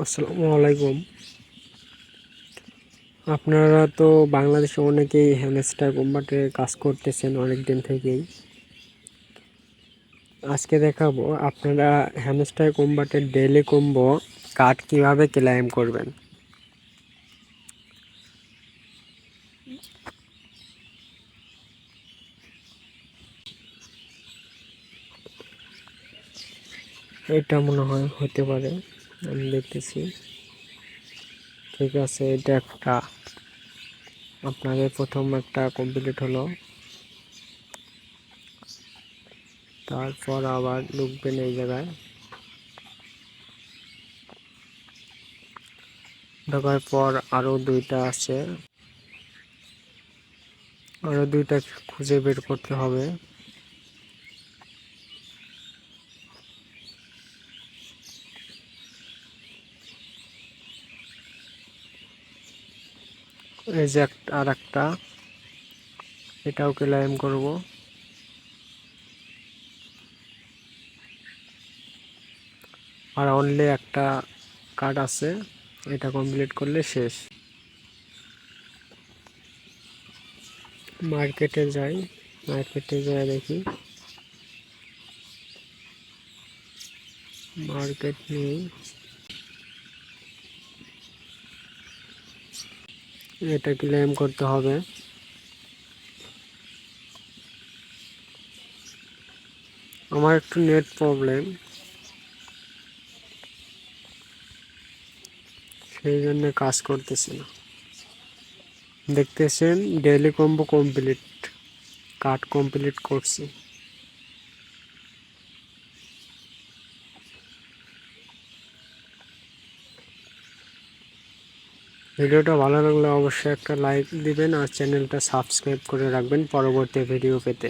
আসসালামু আলাইকুম। আপনারা তো বাংলাদেশে অনেকেই হ্যামস্টার কম্বাটে কাজ করতেছেন অনেক দিন থেকেই। আজকে দেখাবো আপনারা হ্যামস্টার কম্বাটের ডেইলি কম্বো কার্ড কিভাবে ক্লেম করবেন। এটা মনে হয় হতে পারে, আমি দেখতেছি। ঠিক আছে, এটা একটা আপনাদের প্রথম একটা কমপ্লিট হলো, তারপর আবার ঢুকবেন এই জায়গায়। ঢোকার পর আরো দুইটা আছে, আরো দুইটা খুঁজে বের করতে হবে। এই যে আর একটা, এটাও ক্লেম করব। আর অনলি একটা কার্ড আছে, এটা কমপ্লিট করলে শেষ। মার্কেটে যাই, মার্কেটে যাই দেখি, মার্কেট নেই। এটা ক্লেম করতে হবে। আমার একটু নেট প্রবলেম, সেই জন্য কাজ করতেছে না। দেখতেছেন daily combo complete, card complete করছি। ভিডিওটা ভালো লাগলে অবশ্যই একটা লাইক দিবেন আর চ্যানেলটা সাবস্ক্রাইব করে রাখবেন পরবর্তী ভিডিও পেতে।